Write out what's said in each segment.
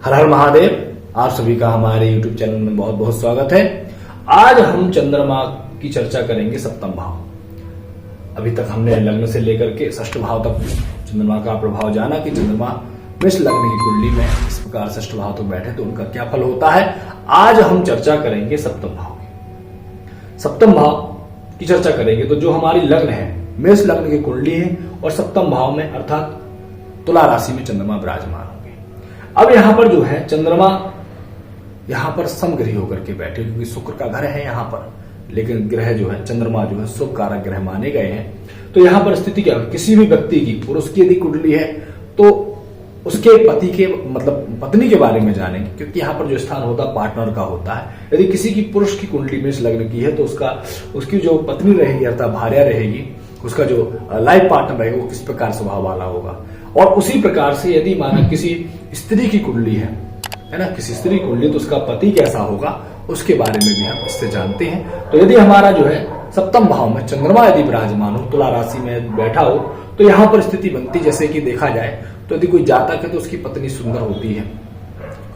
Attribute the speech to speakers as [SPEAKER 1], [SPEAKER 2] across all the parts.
[SPEAKER 1] हर हर महादेव। आप सभी का हमारे YouTube चैनल में बहुत बहुत स्वागत है। आज हम चंद्रमा की चर्चा करेंगे सप्तम भाव। अभी तक हमने लग्न से लेकर के षष्ठ भाव तक चंद्रमा का प्रभाव जाना कि चंद्रमा मेष लग्न की कुंडली में इस प्रकार षष्ठ भाव तक बैठे तो उनका क्या फल होता है। आज हम चर्चा करेंगे सप्तम भाव की। सप्तम भाव की चर्चा करेंगे तो जो हमारी लग्न है मेष लग्न की कुंडली है और सप्तम भाव में अर्थात तुला राशि में चंद्रमा विराजमान होंगे। अब यहां पर जो है चंद्रमा यहां पर समग्रही होकर के बैठे, क्योंकि शुक्र का घर है यहां पर, लेकिन ग्रह जो है चंद्रमा जो है शुभ कारक ग्रह माने गए हैं। तो यहां पर स्थिति क्या है, किसी भी व्यक्ति की पुरुष की यदि कुंडली है तो उसके पति के मतलब पत्नी के बारे में जानेंगे, क्योंकि यहाँ पर जो स्थान होता है पार्टनर का होता है। यदि किसी की पुरुष की कुंडली मेष लग्न की है तो उसकी जो पत्नी रहेगी अर्थात भार्या रहेगी, उसका जो लाइफ पार्टनर रहेगा वो किस प्रकार स्वभाव वाला होगा। और उसी प्रकार से यदि माना किसी स्त्री की कुंडली है ना, किसी स्त्री की कुंडली तो उसका पति कैसा होगा उसके बारे में भी हम इससे जानते हैं। तो यदि हमारा जो है सप्तम भाव में चंद्रमा यदि विराजमान हो, तुला राशि में बैठा हो, तो यहाँ पर स्थिति बनती जैसे कि देखा जाए तो यदि कोई जातक है तो उसकी पत्नी सुंदर होती है,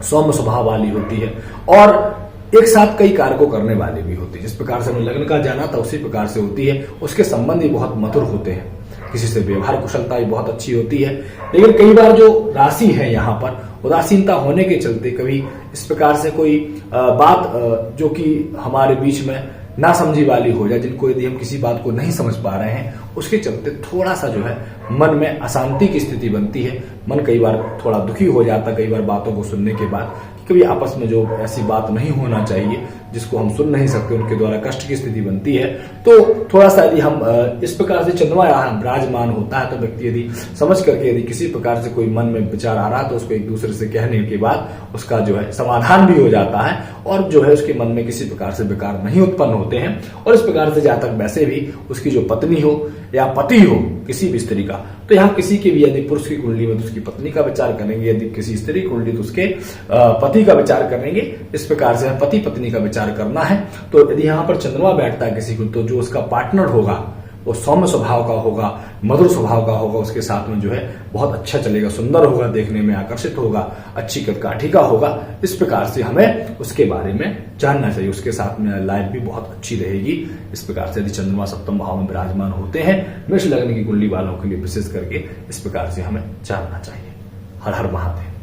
[SPEAKER 1] सौम्य स्वभाव वाली होती है और एक साथ कई कार्य को करने वाली भी होती है। जिस प्रकार से हमें लग्न का जाना था उसी प्रकार से होती है। उसके संबंध भी बहुत मधुर होते हैं, किसी से व्यवहार कुशलता भी बहुत अच्छी होती है। लेकिन कई बार जो राशि है यहाँ पर उदासीनता होने के चलते कभी इस प्रकार से कोई बात जो कि हमारे बीच में ना समझी वाली हो जाए, जिनको यदि हम किसी बात को नहीं समझ पा रहे हैं उसके चलते थोड़ा सा जो है मन में अशांति की स्थिति बनती है। मन कई बार थोड़ा दुखी हो जाता, कई बार बातों को सुनने के बाद कभी आपस में जो ऐसी बात नहीं होना चाहिए जिसको हम सुन नहीं सकते, उनके द्वारा कष्ट की स्थिति बनती है। तो थोड़ा सा यदि हम इस प्रकार से चंद्रमा यहाँ विराजमान होता है तो व्यक्ति यदि समझ करके यदि किसी प्रकार से कोई मन में विचार आ रहा है तो उसको एक दूसरे से कहने के बाद उसका जो है समाधान भी हो जाता है और जो है उसके मन में किसी प्रकार से विकार नहीं उत्पन्न होते हैं। और इस प्रकार से जहां तक वैसे भी उसकी जो पत्नी हो या पति हो किसी भी स्त्री का, तो यहाँ किसी की भी यदि पुरुष की कुंडली में तो उसकी पत्नी का विचार करेंगे, यदि किसी स्त्री की कुंडली तो उसके पति का विचार करेंगे। इस प्रकार से पति पत्नी का विचार करना है। तो यदि यहाँ पर चंद्रमा बैठता है किसी को तो जो उसका पार्टनर होगा वो सौम्य स्वभाव का होगा, मधुर स्वभाव का होगा, उसके साथ में जो है बहुत अच्छा चलेगा, सुंदर होगा, देखने में आकर्षित होगा, अच्छी कदकाठी का होगा। इस प्रकार से हमें उसके बारे में जानना चाहिए। उसके साथ में लाइफ भी बहुत अच्छी रहेगी। इस प्रकार से यदि चंद्रमा सप्तम भाव में विराजमान होते हैं मेष लग्न की कुंडली वालों के लिए विशेष करके इस प्रकार से हमें जानना चाहिए। हर हर महादेव।